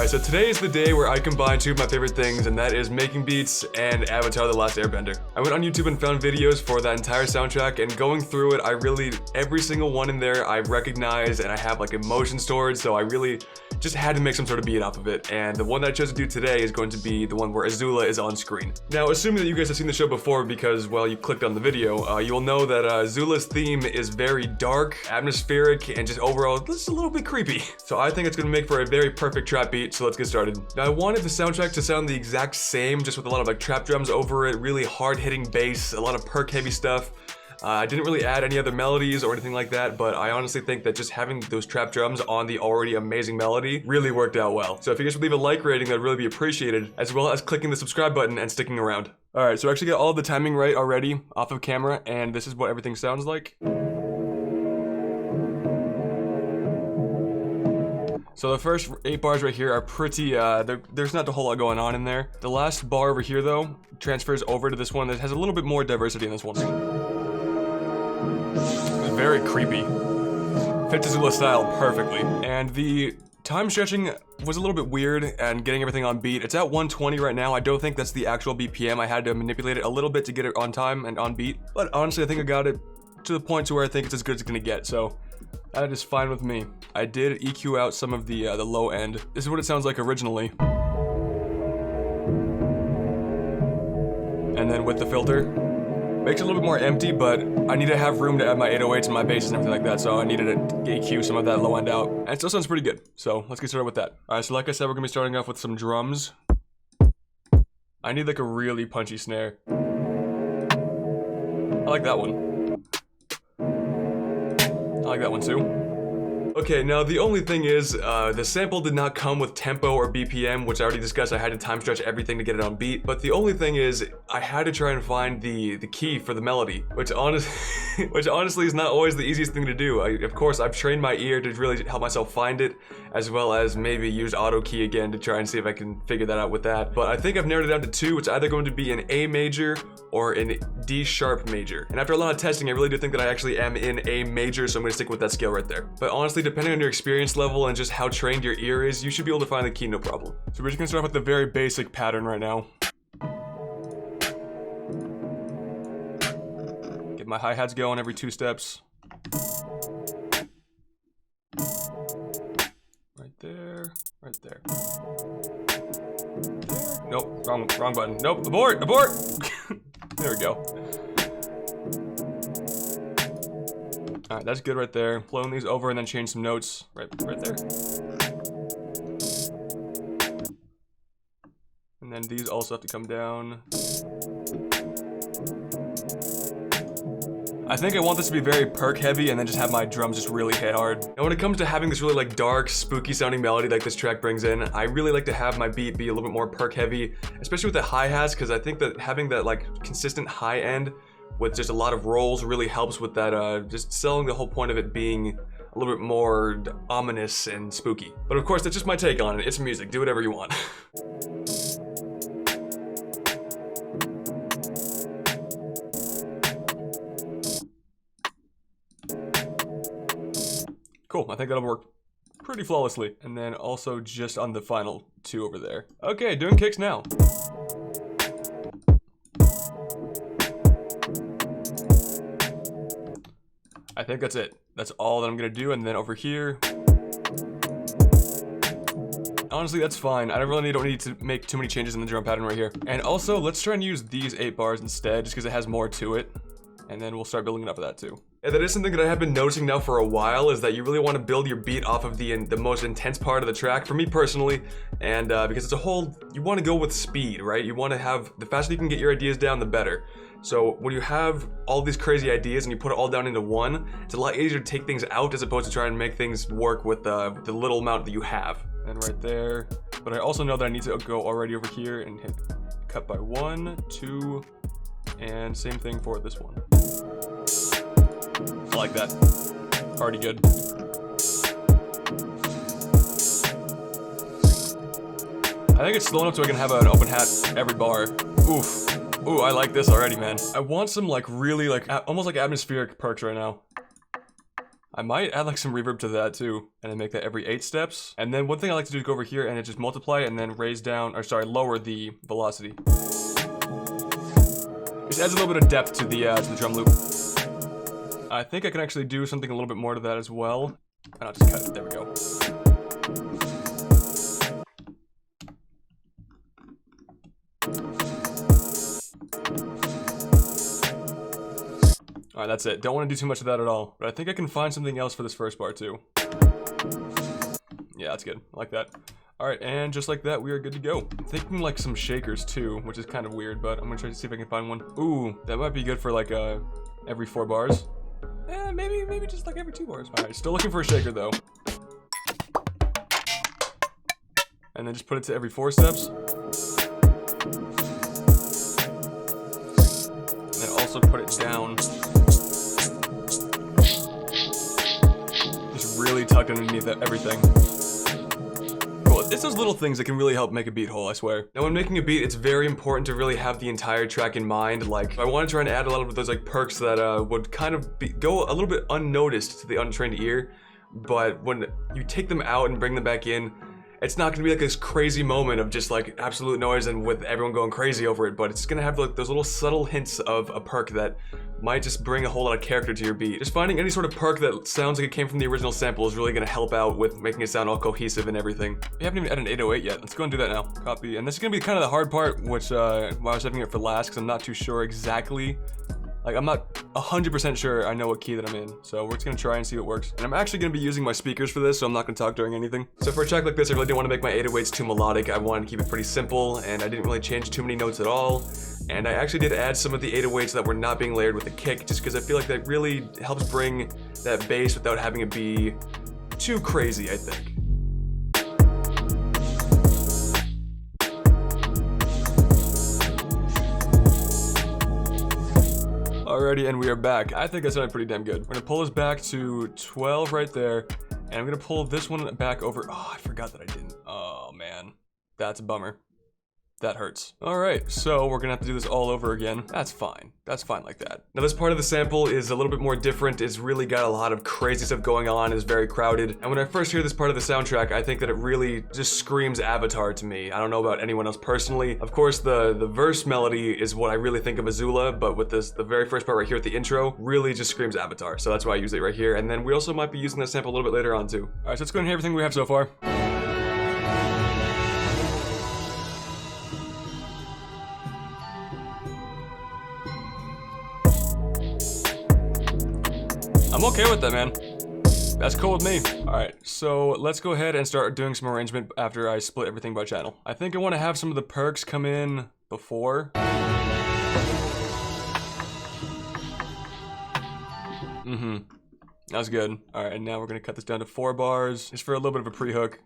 Alright, so today is the day where I combine two of my favorite things, and that is making beats and Avatar: The Last Airbender. I went on YouTube and found videos for that entire soundtrack, and going through it, every single one in there I recognize and I have like emotions towards, so I really just had to make some sort of beat off of it. And the one that I chose to do today is going to be the one where Azula is on screen. Now, assuming that you guys have seen the show before because, well, you clicked on the video, you will know that Azula's theme is very dark, atmospheric, and just overall just a little bit creepy. So I think it's gonna make for a very perfect trap beat, so let's get started. Now, I wanted the soundtrack to sound the exact same, just with a lot of like trap drums over it, really hard-hitting bass, a lot of perk-heavy stuff. I didn't really add any other melodies or anything like that, but I honestly think that just having those trap drums on the already amazing melody really worked out well. So if you guys would leave a like rating, that'd really be appreciated, as well as clicking the subscribe button and sticking around. Alright, so I actually got all of the timing right already off of camera, and this is what everything sounds like. So the first 8 bars right here are pretty, there's not a whole lot going on in there. The last bar over here, though, transfers over to this one that has a little bit more diversity in this one. Very creepy. Fits Azula style perfectly. And the time stretching was a little bit weird and getting everything on beat. It's at 120 right now. I don't think that's the actual BPM. I had to manipulate it a little bit to get it on time and on beat. But honestly, I think I got it to the point to where I think it's as good as it's gonna get. So that is fine with me. I did EQ out some of the low end. This is what it sounds like originally. And then with the filter, makes it a little bit more empty, but I need to have room to add my 808s and my basses and everything like that, so I needed to EQ some of that low end out. And it still sounds pretty good, so let's get started with that. Alright, so like I said, we're gonna be starting off with some drums. I need like a really punchy snare. I like that one. I like that one too. Okay, now the only thing is, the sample did not come with tempo or BPM, which I already discussed. I had to time stretch everything to get it on beat. But the only thing is, I had to try and find the key for the melody, which honestly is not always the easiest thing to do. Of course, I've trained my ear to really help myself find it, as well as maybe use auto key again to try and see if I can figure that out with that. But I think I've narrowed it down to 2. It's either going to be an A major or an D sharp major. And after a lot of testing, I really do think that I actually am in A major, so I'm gonna stick with that scale right there. But honestly, depending on your experience level and just how trained your ear is, you should be able to find the key no problem. So we're just gonna start with the very basic pattern right now. Get my hi-hats going every 2 steps. Right there, right there. Nope, wrong button. Nope, abort! There we go. Alright, that's good right there. Clone these over and then change some notes right there. And then these also have to come down. I think I want this to be very perk heavy and then just have my drums just really hit hard. Now when it comes to having this really like dark, spooky sounding melody like this track brings in, I really like to have my beat be a little bit more perk heavy, especially with the hi-hats, because I think that having that like consistent high end with just a lot of rolls really helps with that, just selling the whole point of it being a little bit more ominous and spooky. But of course, that's just my take on it. It's music, do whatever you want. Cool, I think that'll work pretty flawlessly. And then also just on the final 2 over there. Okay, doing kicks now. I think that's it. That's all that I'm gonna do. And then over here, honestly, that's fine. I don't need to make too many changes in the drum pattern right here. And also, let's try and use these 8 bars instead, just because it has more to it. And then we'll start building it up of that too. And that is something that I have been noticing now for a while, is that you really want to build your beat off of the most intense part of the track, for me personally, and because it's a whole, you want to go with speed, right? You want to have, the faster you can get your ideas down, the better. So when you have all these crazy ideas and you put it all down into one, it's a lot easier to take things out as opposed to try and make things work with the little amount that you have. And right there. But I also know that I need to go already over here and hit cut by 1, 2, and same thing for this one. I like that. Already good. I think it's slow enough so I can have an open hat every bar. Oof. Ooh, I like this already, man. I want some like really like almost like atmospheric perks right now. I might add like some reverb to that too, and then make that every 8 steps. And then one thing I like to do is go over here and then just multiply and then raise down, or sorry, lower the velocity. Just adds a little bit of depth to the drum loop. I think I can actually do something a little bit more to that as well. And I'll just cut it, there we go. Alright, that's it. Don't want to do too much of that at all. But I think I can find something else for this first part too. Yeah, that's good. I like that. Alright, and just like that, we are good to go. I'm thinking like some shakers too, which is kind of weird, but I'm gonna try to see if I can find one. Ooh, that might be good for like every 4 bars. Maybe just like every 2 bars. Alright, still looking for a shaker though. And then just put it to every 4 steps. And then also put it down. Just really tucked underneath everything. Cool, it's those little things that can really help make a beat whole, I swear. Now when making a beat, it's very important to really have the entire track in mind. Like, I want to try and add a lot of those like perks that would kind of go a little bit unnoticed to the untrained ear. But when you take them out and bring them back in, it's not gonna be like this crazy moment of just like absolute noise and with everyone going crazy over it, but it's gonna have like those little subtle hints of a perk that might just bring a whole lot of character to your beat. Just finding any sort of perk that sounds like it came from the original sample is really gonna help out with making it sound all cohesive and everything. We haven't even added an 808 yet. Let's go and do that now. Copy. And this is gonna be kind of the hard part, which why I was saving it for last, because I'm not too sure exactly. Like, I'm not 100% sure I know what key that I'm in, so we're just gonna try and see what works. And I'm actually gonna be using my speakers for this, so I'm not gonna talk during anything. So for a track like this, I really didn't want to make my 808s too melodic. I wanted to keep it pretty simple, and I didn't really change too many notes at all. And I actually did add some of the 808s that were not being layered with a kick, just because I feel like that really helps bring that bass without having it be too crazy, I think. Alrighty, and we are back. I think that sounded pretty damn good. We're gonna pull this back to 12 right there, and I'm gonna pull this one back over. Oh, I forgot that I didn't. Oh man, that's a bummer. That hurts. Alright, so we're gonna have to do this all over again. That's fine. That's fine like that. Now this part of the sample is a little bit more different. It's really got a lot of crazy stuff going on. It's very crowded. And when I first hear this part of the soundtrack, I think that it really just screams Avatar to me. I don't know about anyone else personally. Of course, the verse melody is what I really think of Azula, but with this, the very first part right here at the intro, really just screams Avatar. So that's why I use it right here. And then we also might be using that sample a little bit later on too. Alright, so let's go and hear everything we have so far. I'm okay with that, man. That's cool with me. Alright, so let's go ahead and start doing some arrangement after I split everything by channel. I think I want to have some of the perks come in before. That's good. Alright, and now we're gonna cut this down to 4 bars, just for a little bit of a pre-hook.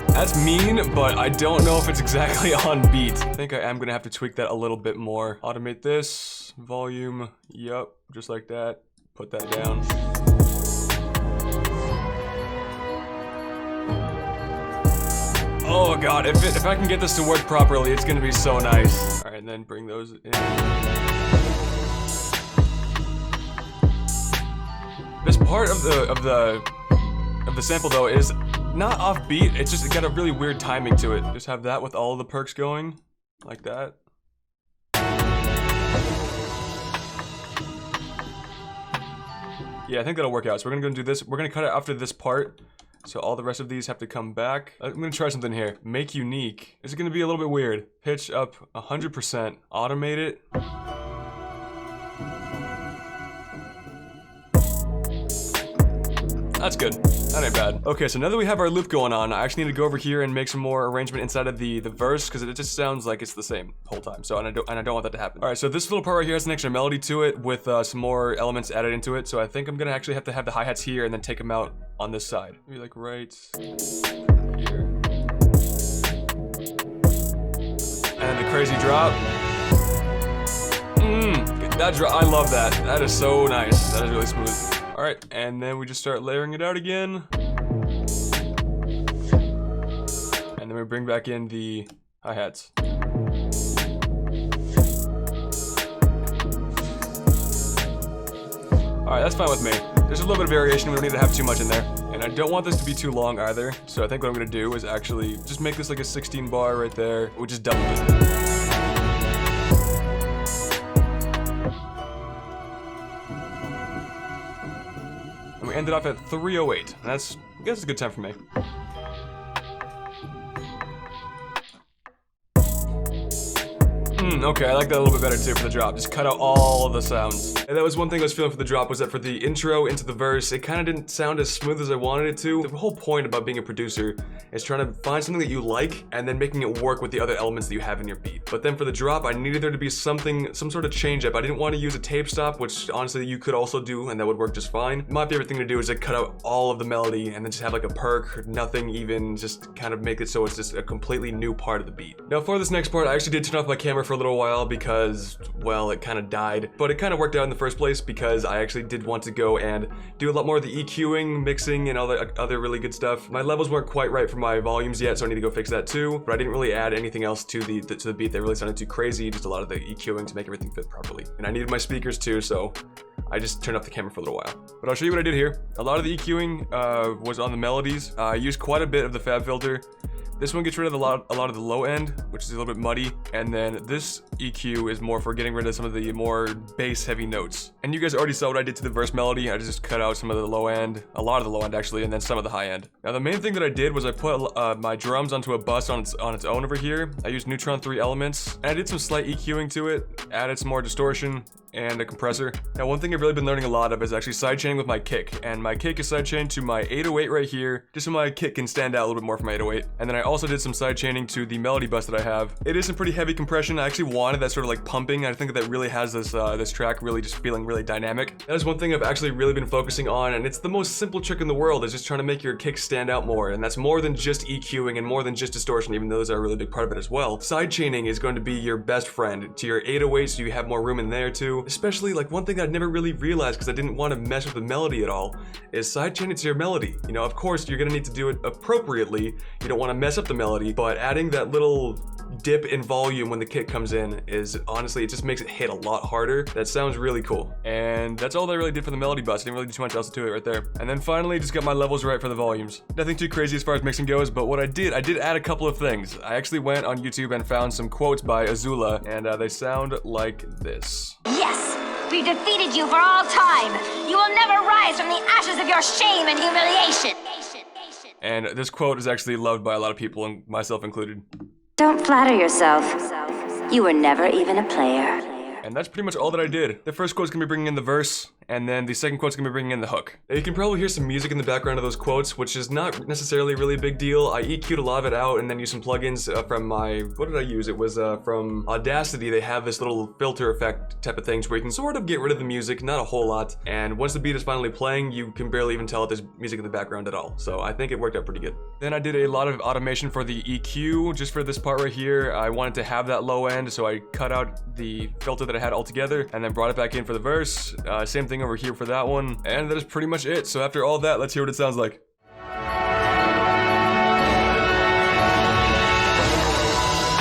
That's mean, but I don't know if it's exactly on beat. I think I am gonna have to tweak that a little bit more. Automate this, volume, yep, just like that. Put that down. Oh god, if I can get this to work properly, it's gonna be so nice. All right, and then bring those in. This part of the sample though is not off beat, it's just got a really weird timing to it. Just have that with all of the perks going, like that. Yeah, I think that'll work out. So we're gonna go and do this. We're gonna cut it after this part. So all the rest of these have to come back. I'm gonna try something here. Make unique. This is gonna be a little bit weird. Pitch up 100%. Automate it. That's good. That ain't bad. Okay, so now that we have our loop going on, I actually need to go over here and make some more arrangement inside of the verse, because it just sounds like it's the same the whole time. So, and I don't want that to happen. All right, so this little part right here has an extra melody to it with some more elements added into it. So I think I'm gonna actually have to have the hi-hats here and then take them out on this side. Maybe like right here. And then the crazy drop. That drop, I love that. That is so nice. That is really smooth. All right, and then we just start layering it out again. And And then we bring back in the hi-hats. Alright, that's fine with me. There's a little bit of variation, we don't need to have too much in there. And I don't want this to be too long either, so I think what I'm gonna do is actually just make this like a 16 bar right there, which is double it. And we ended off at 308, and I guess it's a good time for me. Okay, I like that a little bit better too for the drop. Just cut out all of the sounds. And that was one thing I was feeling for the drop, was that for the intro into the verse, it kind of didn't sound as smooth as I wanted it to. The whole point about being a producer is trying to find something that you like and then making it work with the other elements that you have in your beat. But then for the drop, I needed there to be some sort of change up. I didn't want to use a tape stop, which honestly you could also do and that would work just fine. My favorite thing to do is to cut out all of the melody and then just have like a perk, nothing even, just kind of make it so it's just a completely new part of the beat. Now for this next part, I actually did turn off my camera for a little while because, well, it kind of died. But it kind of worked out in the first place because I actually did want to go and do a lot more of the EQing, mixing, and all the other really good stuff. My levels weren't quite right for my volumes yet, so I need to go fix that too. But I didn't really add anything else to the beat that really sounded too crazy, just a lot of the EQing to make everything fit properly. And I needed my speakers too, so I just turned off the camera for a little while. But I'll show you what I did here. A lot of the EQing was on the melodies. I used quite a bit of the Fab filter. This one gets rid of a lot of the low end, which is a little bit muddy. And then this EQ is more for getting rid of some of the more bass heavy notes. And you guys already saw what I did to the verse melody. I just cut out some of the low end, a lot of the low end actually, and then some of the high end. Now the main thing that I did was I put my drums onto a bus on its own over here. I used Neutron 3 elements, and I did some slight EQing to it, added some more distortion and a compressor. Now one thing I've really been learning a lot of is actually sidechaining with my kick, and my kick is sidechained to my 808 right here, just so my kick can stand out a little bit more from my 808. And then I also did some sidechaining to the melody bus that I have. It is some pretty heavy compression. I actually wanted that sort of like pumping. I think that really has this track really just feeling really dynamic. That is one thing I've actually really been focusing on, and it's the most simple trick in the world, is just trying to make your kick stand out more. And that's more than just EQing and more than just distortion, even though those are a really big part of it as well. Sidechaining is going to be your best friend to your 808, so you have more room in there too. Especially like one thing that I never really realized because I didn't want to mess with the melody at all is sidechaining to your melody. You know, of course you're gonna need to do it appropriately. You don't want to mess up the melody, but adding that little dip in volume when the kick comes in is honestly, it just makes it hit a lot harder. That sounds really cool. And that's all that I really did for the melody bus. I didn't really do too much else to it right there. And then finally just got my levels right for the volumes. Nothing too crazy as far as mixing goes, but what I did add a couple of things. I actually went on YouTube and found some quotes by Azula, and they sound like this. Yes! We've defeated you for all time! You will never rise from the ashes of your shame and humiliation! And this quote is actually loved by a lot of people, and myself included. Don't flatter yourself. You were never even a player. And that's pretty much all that I did. The first quote's gonna be bringing in the verse, and then the second quote's gonna be bringing in the hook. Now you can probably hear some music in the background of those quotes, which is not necessarily really a big deal. I EQ'd a lot of it out and then used some plugins from my, what did I use? It was from Audacity. They have this little filter effect type of things where you can sort of get rid of the music, not a whole lot. And once the beat is finally playing, you can barely even tell if there's music in the background at all. So I think it worked out pretty good. Then I did a lot of automation for the EQ, just for this part right here. I wanted to have that low end, so I cut out the filter that I had altogether and then brought it back in for the verse. Same thing over here for that one, and that is pretty much it. So after all that, let's hear what it sounds like.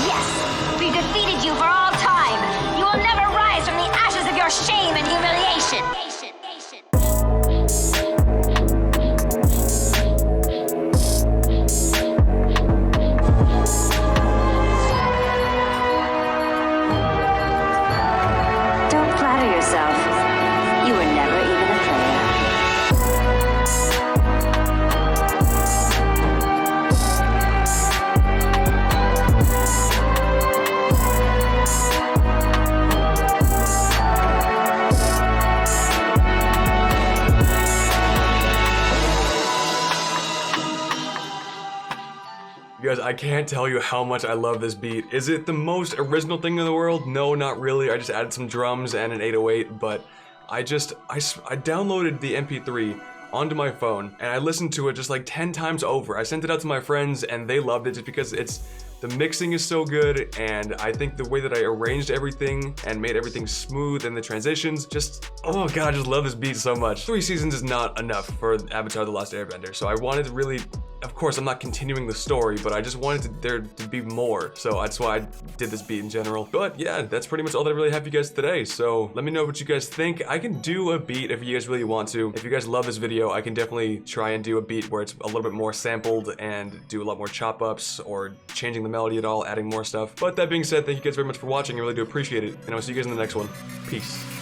Yes, we defeated you for all time. You will never rise from the ashes of your shame and humiliation. Don't flatter yourself. You were never even a player. You guys, I can't tell you how much I love this beat. Is it the most original thing in the world? No, not really. I just added some drums and an 808, but I downloaded the MP3 onto my phone and I listened to it just like 10 times over. I sent it out to my friends and they loved it just because the mixing is so good, and I think the way that I arranged everything and made everything smooth and the transitions, just, oh god, I just love this beat so much. 3 seasons is not enough for Avatar: The Last Airbender, so I wanted to really of course, I'm not continuing the story, but I just wanted there to be more. So that's why I did this beat in general. But yeah, that's pretty much all that I really have for you guys today. So let me know what you guys think. I can do a beat if you guys really want to. If you guys love this video, I can definitely try and do a beat where it's a little bit more sampled and do a lot more chop ups or changing the melody at all, adding more stuff. But that being said, thank you guys very much for watching. I really do appreciate it. And I'll see you guys in the next one. Peace.